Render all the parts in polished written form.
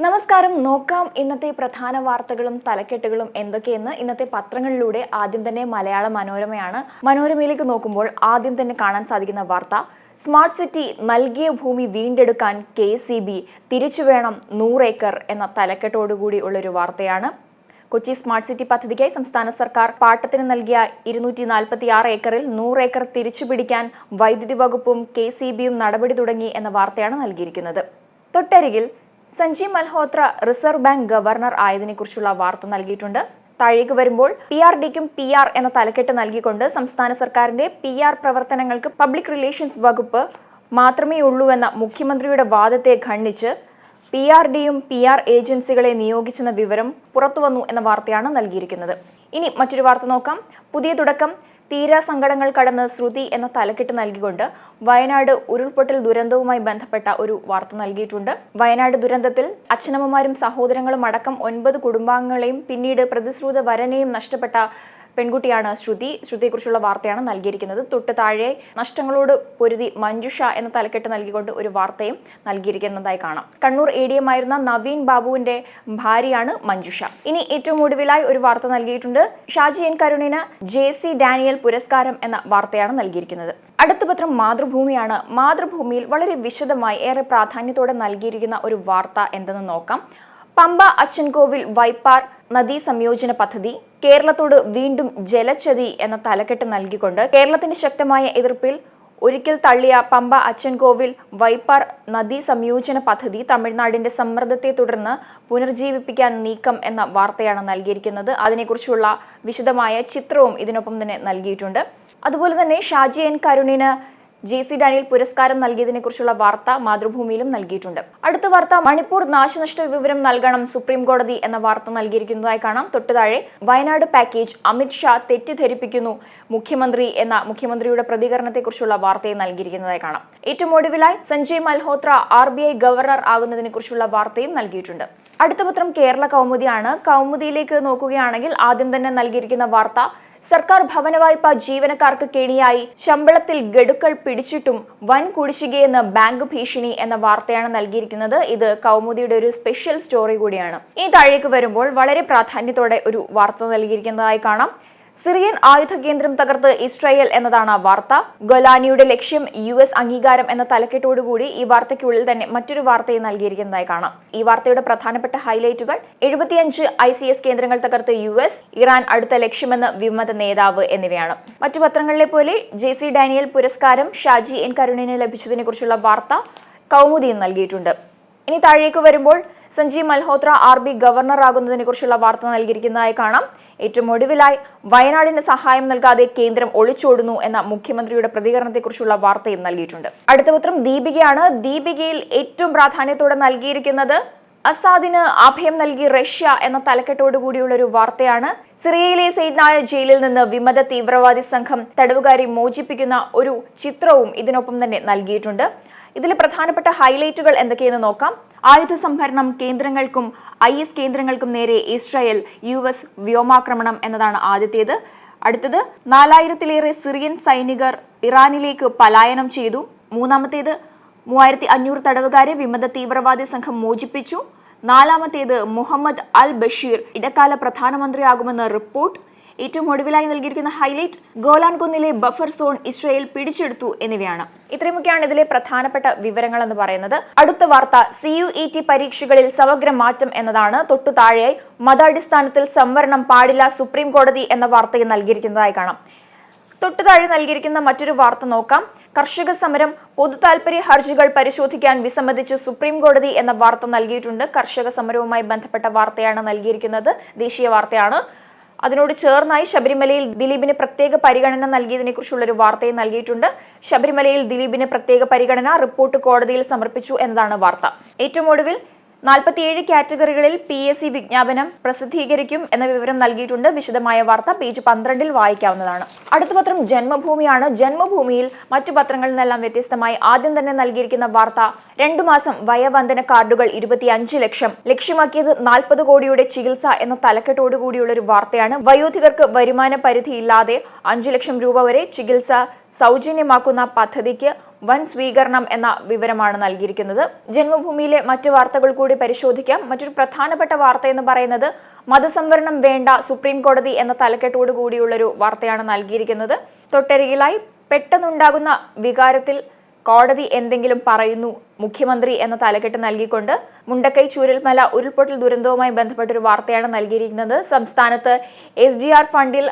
നമസ്കാരം. നോക്കാം ഇന്നത്തെ പ്രധാന വാർത്തകളും തലക്കെട്ടുകളും എന്തൊക്കെയെന്ന്. ഇന്നത്തെ പത്രങ്ങളിലൂടെ ആദ്യം തന്നെ മലയാള മനോരമയാണ്. മനോരമയിലേക്ക് നോക്കുമ്പോൾ ആദ്യം തന്നെ കാണാൻ സാധിക്കുന്ന വാർത്ത, സ്മാർട്ട് സിറ്റി നൽകിയ ഭൂമി വീണ്ടെടുക്കാൻ KCB, തിരിച്ചു വേണം 100 ഏക്കർ എന്ന തലക്കെട്ടോടുകൂടി ഉള്ളൊരു വാർത്തയാണ്. കൊച്ചി സ്മാർട്ട് സിറ്റി പദ്ധതിക്കായി സംസ്ഥാന സർക്കാർ പാട്ടത്തിന് നൽകിയ 246 ഏക്കറിൽ 100 ഏക്കർ തിരിച്ചുപിടിക്കാൻ വൈദ്യുതി വകുപ്പും KCBയും നടപടി തുടങ്ങി എന്ന വാർത്തയാണ് നൽകിയിരിക്കുന്നത്. തൊട്ടരികിൽ Sanjeev Malhotra reserve bank governor ആയതിനെക്കുറിച്ചുള്ള വാർത്ത നൽകിയിട്ടുണ്ട്. താഴേക്ക് വരുമ്പോൾ PRDക്കും PR എന്ന തലക്കെട്ട് നൽകിക്കൊണ്ട് സംസ്ഥാന സർക്കാരിന്റെ PR പ്രവർത്തനങ്ങൾക്ക് പബ്ലിക് റിലേഷൻസ് വകുപ്പ് മാത്രമേ ഉള്ളൂവെന്ന മുഖ്യമന്ത്രിയുടെ വാദത്തെ ഖണ്ഡിച്ച് PRDയും PR ഏജൻസികളെ നിയോഗിച്ചെന്ന വിവരം പുറത്തുവന്നു എന്ന വാർത്തയാണ് നൽകിയിരിക്കുന്നത്. ഇനി മറ്റൊരു വാർത്ത നോക്കാം. പുതിയ തുടക്കം, തീരാ സങ്കടങ്ങൾ കടന്ന് ശ്രുതി എന്ന തലക്കെട്ട് നൽകിക്കൊണ്ട് വയനാട് ഉരുൾപൊട്ടൽ ദുരന്തവുമായി ബന്ധപ്പെട്ട ഒരു വാർത്ത നൽകിയിട്ടുണ്ട്. വയനാട് ദുരന്തത്തിൽ അച്ഛനമ്മമാരും സഹോദരങ്ങളും അടക്കം 9 കുടുംബാംഗങ്ങളെയും പിന്നീട് പ്രതിശ്രുത വരനെയും നഷ്ടപ്പെട്ട പെൺകുട്ടിയാണ് ശ്രുതി. ശ്രുതിയെക്കുറിച്ചുള്ള വാർത്തയാണ് നൽകിയിരിക്കുന്നത്. തൊട്ട് താഴെ നഷ്ടങ്ങളോട് പൊരുതി മഞ്ജുഷ എന്ന തലക്കെട്ട് നൽകിക്കൊണ്ട് ഒരു വാർത്തയും നൽകിയിരിക്കുന്നതായി കാണാം. കണ്ണൂർ ADM ആയിരുന്ന നവീൻ ബാബുവിന്റെ ഭാര്യയാണ് മഞ്ജുഷ. ഇനി ഏറ്റവും ഒടുവിലായി ഒരു വാർത്ത നൽകിയിട്ടുണ്ട്. ഷാജി N കരുണിന് JC ഡാനിയൽ പുരസ്കാരം എന്ന വാർത്തയാണ് നൽകിയിരിക്കുന്നത്. അടുത്ത പത്രം മാതൃഭൂമിയാണ്. മാതൃഭൂമിയിൽ വളരെ വിശദമായി ഏറെ പ്രാധാന്യത്തോടെ നൽകിയിരിക്കുന്ന ഒരു വാർത്ത എന്തെന്ന് നോക്കാം. പമ്പ അച്ചൻകോവിൽ വൈപ്പാർ നദീ സംയോജന പദ്ധതി, കേരളത്തോട് വീണ്ടും ജലച്ചതി എന്ന തലക്കെട്ട് നൽകിക്കൊണ്ട് കേരളത്തിന്റെ ശക്തമായ എതിർപ്പിൽ ഒരിക്കൽ തള്ളിയ പമ്പ അച്ചൻകോവിൽ വൈപ്പാർ നദീ സംയോജന പദ്ധതി തമിഴ്നാടിന്റെ സമ്മർദ്ദത്തെ തുടർന്ന് പുനർജീവിപ്പിക്കാൻ നീക്കം എന്ന വാർത്തയാണ് നൽകിയിരിക്കുന്നത്. അതിനെക്കുറിച്ചുള്ള വിശദമായ ചിത്രവും ഇതിനൊപ്പം തന്നെ നൽകിയിട്ടുണ്ട്. അതുപോലെ തന്നെ ഷാജി N കരുണിന് JC ഡാനിയൽ പുരസ്കാരം നൽകിയതിനെ കുറിച്ചുള്ള വാർത്ത മാതൃഭൂമിയിലും നൽകിയിട്ടുണ്ട്. അടുത്ത വാർത്ത, മണിപ്പൂർ നാശനഷ്ട വിവരം നൽകണം സുപ്രീം കോടതി എന്ന വാർത്ത നൽകിയിരിക്കുന്നതായി കാണാം. തൊട്ടുതാഴെ വയനാട് പാക്കേജ് അമിത് ഷാ തെറ്റിദ്ധരിപ്പിക്കുന്നു മുഖ്യമന്ത്രി എന്ന മുഖ്യമന്ത്രിയുടെ പ്രതികരണത്തെക്കുറിച്ചുള്ള വാർത്തയെ നൽകിയിരിക്കുന്നതായി കാണാം. ഏറ്റവും ഒടുവിലായി സഞ്ജയ് മൽഹോത്ര RBI ഗവർണർ ആകുന്നതിനെ കുറിച്ചുള്ള വാർത്തയും നൽകിയിട്ടുണ്ട്. അടുത്ത പത്രം കേരള കൗമുദിയാണ്. കൗമുദിയിലേക്ക് നോക്കുകയാണെങ്കിൽ ആദ്യം തന്നെ നൽകിയിരിക്കുന്ന വാർത്ത, സർക്കാർ ഭവന വായ്പ ജീവനക്കാർക്ക് കെണിയായി, ശമ്പളത്തിൽ ഗഡുക്കൾ പിടിച്ചിട്ടും വൻ കുടിശ്ശികയെന്ന് ബാങ്ക് ഭീഷണി എന്ന വാർത്തയാണ് നൽകിയിരിക്കുന്നത്. ഇത് കൗമുദിയുടെ ഒരു സ്പെഷ്യൽ സ്റ്റോറി കൂടിയാണ്. ഇനി താഴേക്ക് വരുമ്പോൾ വളരെ പ്രാധാന്യത്തോടെ ഒരു വാർത്ത നൽകിയിരിക്കുന്നതായി കാണാം. സിറിയൻ ആയുധ കേന്ദ്രം തകർത്ത് ഇസ്രായേൽ എന്നതാണ് ആ വാർത്ത. ഗൊലാനിയുടെ ലക്ഷ്യം US അംഗീകാരം എന്ന തലക്കെട്ടോടുകൂടി ഈ വാർത്തയ്ക്കുള്ളിൽ തന്നെ മറ്റൊരു വാർത്തയെ നൽകിയിരിക്കുന്നതായി കാണാം. ഈ വാർത്തയുടെ പ്രധാനപ്പെട്ട ഹൈലൈറ്റുകൾ, 75 ICS കേന്ദ്രങ്ങൾ തകർത്ത് US, ഇറാൻ അടുത്ത ലക്ഷ്യമെന്ന് വിമത നേതാവ് എന്നിവയാണ്. മറ്റു പത്രങ്ങളിലെ പോലെ JC ഡാനിയൽ പുരസ്കാരം ഷാജി N കരുണിന് ലഭിച്ചതിനെ കുറിച്ചുള്ള വാർത്ത കൗമുദിയും നൽകിയിട്ടുണ്ട്. ഇനി താഴേക്ക് വരുമ്പോൾ സഞ്ജീവ് മൽഹോത്ര RBI ഗവർണർ ആകുന്നതിനെ കുറിച്ചുള്ള വാർത്ത നൽകിയിരിക്കുന്നതായി കാണാം. ഏറ്റവും ഒടുവിലായി വയനാടിന് സഹായം നൽകാതെ കേന്ദ്രം ഒളിച്ചോടുന്നു എന്ന മുഖ്യമന്ത്രിയുടെ പ്രതികരണത്തെക്കുറിച്ചുള്ള വാർത്തയും നൽകിയിട്ടുണ്ട്. അടുത്ത പത്രം ദീപികയാണ്. ദീപികയിൽ ഏറ്റവും പ്രാധാന്യത്തോടെ നൽകിയിരിക്കുന്നത്, അസാദിന് അഭയം നൽകി റഷ്യ എന്ന തലക്കെട്ടോടുകൂടിയുള്ള ഒരു വാർത്തയാണ്. സിറിയയിലെ സെയ്നായ ജയിലിൽ നിന്ന് വിമത തീവ്രവാദി സംഘം തടവുകാരെ മോചിപ്പിക്കുന്ന ഒരു ചിത്രവും ഇതിനൊപ്പം തന്നെ നൽകിയിട്ടുണ്ട്. ഇതിലെ പ്രധാനപ്പെട്ട ഹൈലൈറ്റുകൾ എന്തൊക്കെയെന്ന് നോക്കാം. ആയുധ സംഭരണം കേന്ദ്രങ്ങൾക്കും IS കേന്ദ്രങ്ങൾക്കും നേരെ ഇസ്രായേൽ US വ്യോമാക്രമണം എന്നതാണ് ആദ്യത്തേത്. അടുത്തത്, 4000-ലേറെ സിറിയൻ സൈനികർ ഇറാനിലേക്ക് പലായനം ചെയ്തു. മൂന്നാമത്തേത്, 3500 തടവുകാരെ വിമത തീവ്രവാദി സംഘം മോചിപ്പിച്ചു. നാലാമത്തേത്, മുഹമ്മദ് അൽ ബഷീർ ഇടക്കാല പ്രധാനമന്ത്രിയാകുമെന്ന് റിപ്പോർട്ട്. ഏറ്റവും ഒടുവിലായി നൽകിയിരിക്കുന്ന ഹൈലൈറ്റ്, ഗോലാൻ കുന്നിലെ ബഫർ സോൺ ഇസ്രായേൽ പിടിച്ചെടുത്തു എന്നിവയാണ്. ഇത്രയുമൊക്കെയാണ് ഇതിലെ പ്രധാനപ്പെട്ട വിവരങ്ങൾ എന്ന് പറയുന്നത്. അടുത്ത വാർത്ത, CUET പരീക്ഷകളിൽ സമഗ്ര മാറ്റം എന്നതാണ്. തൊട്ടു താഴെയായി മതാടിസ്ഥാനത്തിൽ സംവരണം പാടില്ല സുപ്രീം കോടതി എന്ന വാർത്തയെ നൽകിയിരിക്കുന്നതായി കാണാം. തൊട്ടു താഴെ നൽകിയിരിക്കുന്ന മറ്റൊരു വാർത്ത നോക്കാം. കർഷക സമരം, പൊതു താൽപര്യ ഹർജികൾ പരിശോധിക്കാൻ വിസമ്മതിച്ച് സുപ്രീം കോടതി എന്ന വാർത്ത നൽകിയിട്ടുണ്ട്. കർഷക സമരവുമായി ബന്ധപ്പെട്ട വാർത്തയാണ് നൽകിയിരിക്കുന്നത്. ദേശീയ വാർത്തയാണ്. അതിനോട് ചേർന്നായി ശബരിമലയിൽ ദിലീപിന് പ്രത്യേക പരിഗണന നൽകിയതിനെ കുറിച്ചുള്ളൊരു വാർത്തയും നൽകിയിട്ടുണ്ട്. ശബരിമലയിൽ ദിലീപിന് പ്രത്യേക പരിഗണന, റിപ്പോർട്ട് കോടതിയിൽ സമർപ്പിച്ചു എന്നതാണ് വാർത്ത. ഏറ്റവും ഒടുവിൽ 47 കാറ്റഗറികളിൽ PSC വിജ്ഞാപനം പ്രസിദ്ധീകരിക്കും എന്ന വിവരം നൽകിയിട്ടുണ്ട്. വിശദമായ വാർത്ത പേജ് 12 വായിക്കാവുന്നതാണ്. അടുത്ത പത്രം ജന്മഭൂമിയാണ്. ജന്മഭൂമിയിൽ മറ്റു പത്രങ്ങളിൽ നിന്നെല്ലാം വ്യത്യസ്തമായി ആദ്യം തന്നെ നൽകിയിരിക്കുന്ന വാർത്ത, 2 മാസം വയവന്ദന കാർഡുകൾ 25 ലക്ഷം, ലക്ഷ്യമാക്കിയത് 40 കോടിയുടെ ചികിത്സ എന്ന തലക്കെട്ടോടുകൂടിയുള്ള ഒരു വാർത്തയാണ്. വയോധികർക്ക് വരുമാന പരിധിയില്ലാതെ 5 ലക്ഷം രൂപ വരെ ചികിത്സ സൗജന്യമാക്കുന്ന പദ്ധതിക്ക് വൻ സ്വീകരണം എന്ന വിവരമാണ് നൽകിയിരിക്കുന്നത്. ജന്മഭൂമിയിലെ മറ്റു വാർത്തകൾ കൂടി പരിശോധിക്കാം. മറ്റൊരു പ്രധാനപ്പെട്ട വാർത്ത എന്ന് പറയുന്നത് മതസംവരണം വേണ്ട സുപ്രീം കോടതി എന്ന തലക്കെട്ടോടു കൂടിയുള്ളൊരു വാർത്തയാണ് നൽകിയിരിക്കുന്നത്. തൊട്ടരികിലായി പെട്ടെന്നുണ്ടാകുന്ന വികാരത്തിൽ കോടതി എന്തെങ്കിലും പറയുന്നു മുഖ്യമന്ത്രി എന്ന തലക്കെട്ട് നൽകിക്കൊണ്ട് മുണ്ടക്കൈ ചൂരൽമല ഉരുൾപൊട്ടൽ ദുരന്തവുമായി ബന്ധപ്പെട്ടൊരു വാർത്തയാണ് നൽകിയിരിക്കുന്നത്. സംസ്ഥാനത്ത് SGR ഫണ്ടിൽ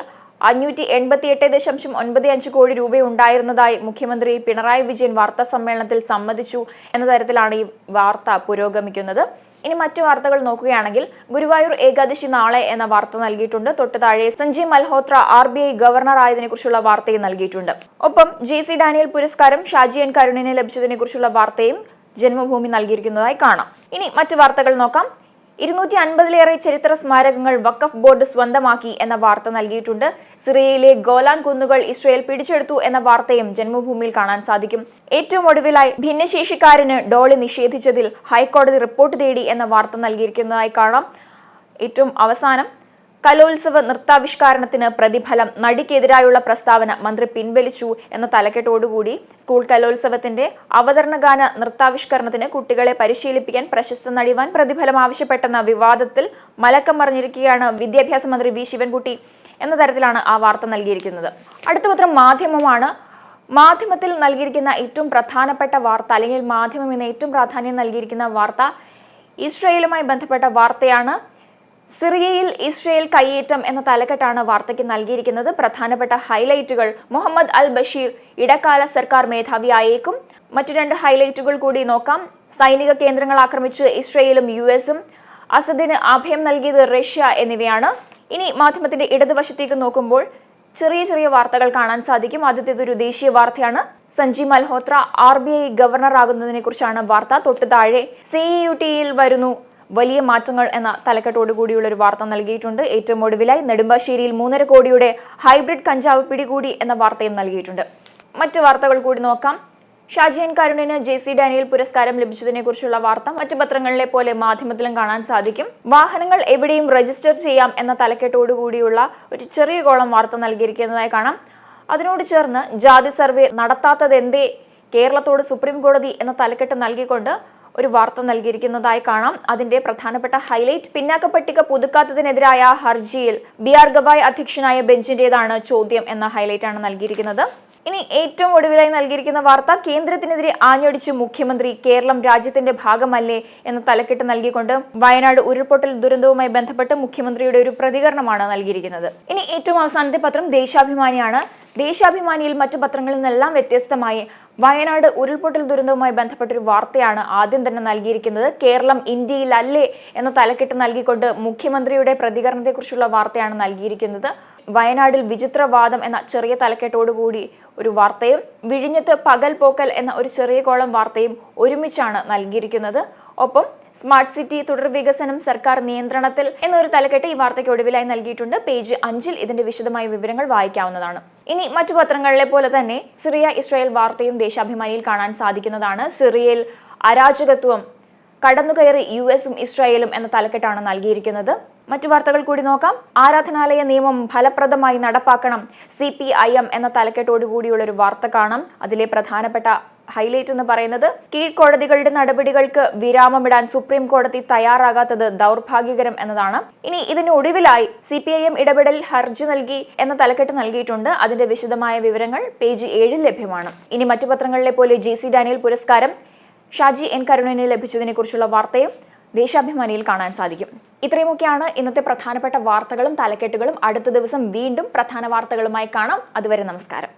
588.95 കോടി രൂപയുണ്ടായിരുന്നതായി മുഖ്യമന്ത്രി പിണറായി വിജയൻ വാർത്താ സമ്മേളനത്തിൽ സമ്മതിച്ചു എന്ന തരത്തിലാണ് ഈ വാർത്ത പുരോഗമിക്കുന്നത്. ഇനി മറ്റു വാർത്തകൾ നോക്കുകയാണെങ്കിൽ ഗുരുവായൂർ ഏകാദശി നാളെ എന്ന വാർത്ത നൽകിയിട്ടുണ്ട്. തൊട്ട് താഴെ സഞ്ജയ് മൽഹോത്ര RBI ഗവർണർ ആയതിനെ കുറിച്ചുള്ള വാർത്തയും നൽകിയിട്ടുണ്ട്. ഒപ്പം JC ഡാനിയൽ പുരസ്കാരം ഷാജി N കരുണിനെ ലഭിച്ചതിനെ കുറിച്ചുള്ള വാർത്തയും ജന്മഭൂമി നൽകിയിരിക്കുന്നതായി കാണാം. ഇനി മറ്റു വാർത്തകൾ നോക്കാം. 250-ലേറെ ചരിത്ര സ്മാരകങ്ങൾ വഖഫ് ബോർഡ് സ്വന്തമാക്കി എന്ന വാർത്ത നൽകിയിട്ടുണ്ട്. സിറിയയിലെ ഗോലാൻ കുന്നുകൾ ഇസ്രയേൽ പിടിച്ചെടുത്തു എന്ന വാർത്തയും ജന്മഭൂമിയിൽ കാണാൻ സാധിക്കും. ഏറ്റവും ഒടുവിലായി ഭിന്നശേഷിക്കാരന് ഡോളി നിഷേധിച്ചതിൽ ഹൈക്കോടതി റിപ്പോർട്ട് തേടി എന്ന വാർത്ത നൽകിയിരിക്കുന്നതായി കാണാം. ഏറ്റവും അവസാനം കലോത്സവ നൃത്താവിഷ്കാരത്തിന് പ്രതിഫലം, നടിക്കെതിരായുള്ള പ്രസ്താവന മന്ത്രി പിൻവലിച്ചു എന്ന തലക്കെട്ടോടുകൂടി സ്കൂൾ കലോത്സവത്തിന്റെ അവതരണഗാന നൃത്താവിഷ്കരണത്തിന് കുട്ടികളെ പരിശീലിപ്പിക്കാൻ പ്രശസ്ത നടി വൻ പ്രതിഫലം ആവശ്യപ്പെട്ടെന്ന വിവാദത്തിൽ മലക്കം മറിഞ്ഞിരിക്കുകയാണ് വിദ്യാഭ്യാസ മന്ത്രി V ശിവൻകുട്ടി എന്ന തരത്തിലാണ് ആ വാർത്ത നൽകിയിരിക്കുന്നത്. അടുത്ത പത്രം മാധ്യമമാണ്. മാധ്യമത്തിൽ നൽകിയിരിക്കുന്ന ഏറ്റവും പ്രധാനപ്പെട്ട വാർത്ത, അല്ലെങ്കിൽ മാധ്യമം ഇന്ന് ഏറ്റവും പ്രാധാന്യം നൽകിയിരിക്കുന്ന വാർത്ത ഇസ്രയേലുമായി ബന്ധപ്പെട്ട വാർത്തയാണ്. സിറിയയിൽ ഇസ്രയേൽ കയ്യേറ്റം എന്ന തലക്കെട്ടാണ് വാർത്തയ്ക്ക് നൽകിയിരിക്കുന്നത്. പ്രധാനപ്പെട്ട ഹൈലൈറ്റുകൾ: മുഹമ്മദ് അൽ ബഷീർ ഇടക്കാല സർക്കാർ മേധാവിയായേക്കും. മറ്റു 2 ഹൈലൈറ്റുകൾ കൂടി നോക്കാം. സൈനിക കേന്ദ്രങ്ങൾ ആക്രമിച്ച് ഇസ്രയേലും US-ഉം, അസദിന് അഭയം നൽകിയത് റഷ്യ എന്നിവയാണ്. ഇനി മാധ്യമത്തിന്റെ ഇടതുവശത്തേക്ക് നോക്കുമ്പോൾ ചെറിയ വാർത്തകൾ കാണാൻ സാധിക്കും. ആദ്യത്തേതൊരു ദേശീയ വാർത്തയാണ്. സഞ്ജയ് മൽഹോത്ര RBI ഗവർണർ ആകുന്നതിനെ കുറിച്ചാണ് വാർത്ത. തൊട്ട് താഴെ CEUTയിൽ വരുന്നു വലിയ മാറ്റങ്ങൾ എന്ന തലക്കെട്ടോടുകൂടിയുള്ള ഒരു വാർത്ത നൽകിയിട്ടുണ്ട്. ഏറ്റവും ഒടുവിലായി നെടുമ്പാശ്ശേരിയിൽ 3.5 കോടിയുടെ ഹൈബ്രിഡ് കഞ്ചാവ് പിടികൂടി എന്ന വാർത്തയും നൽകിയിട്ടുണ്ട്. മറ്റു വാർത്തകൾ കൂടി നോക്കാം. ഷാജി N കരുണിന് JC ഡാനിയൽ പുരസ്കാരം ലഭിച്ചതിനെ കുറിച്ചുള്ള വാർത്ത മറ്റു പത്രങ്ങളിലെ പോലെ മാധ്യമത്തിലും കാണാൻ സാധിക്കും. വാഹനങ്ങൾ എവിടെയും രജിസ്റ്റർ ചെയ്യാം എന്ന തലക്കെട്ടോടുകൂടിയുള്ള ഒരു ചെറിയ കോളം വാർത്ത നൽകിയിരിക്കുന്നതായി കാണാം. അതിനോട് ചേർന്ന് ജാതി സർവേ നടത്താത്തതെന്തേ കേരളത്തോട് സുപ്രീം കോടതി എന്ന തലക്കെട്ട് നൽകിക്കൊണ്ട് ഒരു വാർത്ത നൽകിയിരിക്കുന്നതായി കാണാം. അതിന്റെ പ്രധാനപ്പെട്ട ഹൈലൈറ്റ്: പിന്നാക്ക പട്ടിക പുതുക്കാത്തതിനെതിരായ ഹർജിയിൽ BR ഗവായ് അധ്യക്ഷനായ ബെഞ്ചിന്റേതാണ് ചോദ്യം എന്ന ഹൈലൈറ്റ് ആണ് നൽകിയിരിക്കുന്നത്. ഇനി ഏറ്റവും ഒടുവിലായി നൽകിയിരിക്കുന്ന വാർത്ത: കേന്ദ്രത്തിനെതിരെ ആഞ്ഞടിച്ച് മുഖ്യമന്ത്രി, കേരളം രാജ്യത്തിന്റെ ഭാഗമല്ലേ എന്ന തലക്കെട്ട് നൽകിക്കൊണ്ട് വയനാട് ഉരുൾപൊട്ടൽ ദുരന്തവുമായി ബന്ധപ്പെട്ട് മുഖ്യമന്ത്രിയുടെ ഒരു പ്രതികരണമാണ് നൽകിയിരിക്കുന്നത്. ഇനി ഏറ്റവും അവസാനത്തെ പത്രം ദേശാഭിമാനിയാണ്. ദേശാഭിമാനിയിൽ മറ്റു പത്രങ്ങളിൽ നിന്നെല്ലാം വ്യത്യസ്തമായി വയനാട് ഉരുൾപൊട്ടൽ ദുരന്തവുമായി ബന്ധപ്പെട്ടൊരു വാർത്തയാണ് ആദ്യം തന്നെ നൽകിയിരിക്കുന്നത്. കേരളം ഇന്ത്യയിലല്ലേ എന്ന തലക്കെട്ട് നൽകിക്കൊണ്ട് മുഖ്യമന്ത്രിയുടെ പ്രതികരണത്തെക്കുറിച്ചുള്ള വാർത്തയാണ് നൽകിയിരിക്കുന്നത്. വയനാടിൽ വിചിത്രവാദം എന്ന ചെറിയ തലക്കെട്ടോടുകൂടി ഒരു വാർത്തയും വിഴിഞ്ഞത്ത് പകൽ പോക്കൽ എന്ന ഒരു ചെറിയ കോളം വാർത്തയും ഒരുമിച്ചാണ് നൽകിയിരിക്കുന്നത്. ഒപ്പം സ്മാർട്ട് സിറ്റി തുടർ വികസനം സർക്കാർ നിയന്ത്രണത്തിൽ എന്നൊരു തലക്കെട്ട് ഈ വാർത്തയ്ക്ക് ഒടുവിലായി നൽകിയിട്ടുണ്ട്. പേജ് 5-ൽ ഇതിന്റെ വിശദമായ വിവരങ്ങൾ വായിക്കാവുന്നതാണ്. ഇനി മറ്റു പത്രങ്ങളിലെ പോലെ തന്നെ സിറിയ ഇസ്രായേൽ വാർത്തയും ദേശാഭിമാനിയിൽ കാണാൻ സാധിക്കുന്നതാണ്. സിറിയയിൽ അരാജകത്വം കടന്നുകയറി US-ഉം ഇസ്രായേലും എന്ന തലക്കെട്ടാണ് നൽകിയിരിക്കുന്നത്. മറ്റു വാർത്തകൾ കൂടി നോക്കാം. ആരാധനാലയ നിയമം ഫലപ്രദമായി നടപ്പാക്കണം CPIM എന്ന തലക്കെട്ടോടുകൂടിയുള്ള ഒരു വാർത്ത കാണാം. അതിലെ പ്രധാനപ്പെട്ട ഹൈലൈറ്റ് എന്ന് പറയുന്നത് കീഴ്ക്കോടതികളുടെ നടപടികൾക്ക് വിരാമമിടാൻ സുപ്രീം കോടതി തയ്യാറാകാത്തത് ദൗർഭാഗ്യകരം എന്നതാണ്. ഇനി ഇതിന് ഒടുവിലായി CPIM ഇടപെടൽ ഹർജി നൽകി എന്ന തലക്കെട്ട് നൽകിയിട്ടുണ്ട്. അതിന്റെ വിശദമായ വിവരങ്ങൾ പേജ് 7-ൽ ലഭ്യമാണ്. ഇനി മറ്റു പത്രങ്ങളിലെ പോലെ JC ഡാനിയൽ പുരസ്കാരം ഷാജി N കരുണിന് ലഭിച്ചതിനെ കുറിച്ചുള്ള വാർത്തയും ദേശാഭിമാനിയിൽ കാണാൻ സാധിക്കും. ഇത്രയുമൊക്കെയാണ് ഇന്നത്തെ പ്രധാനപ്പെട്ട വാർത്തകളും തലക്കെട്ടുകളും. അടുത്ത ദിവസം വീണ്ടും പ്രധാന വാർത്തകളുമായി കാണാം. അതുവരെ നമസ്കാരം.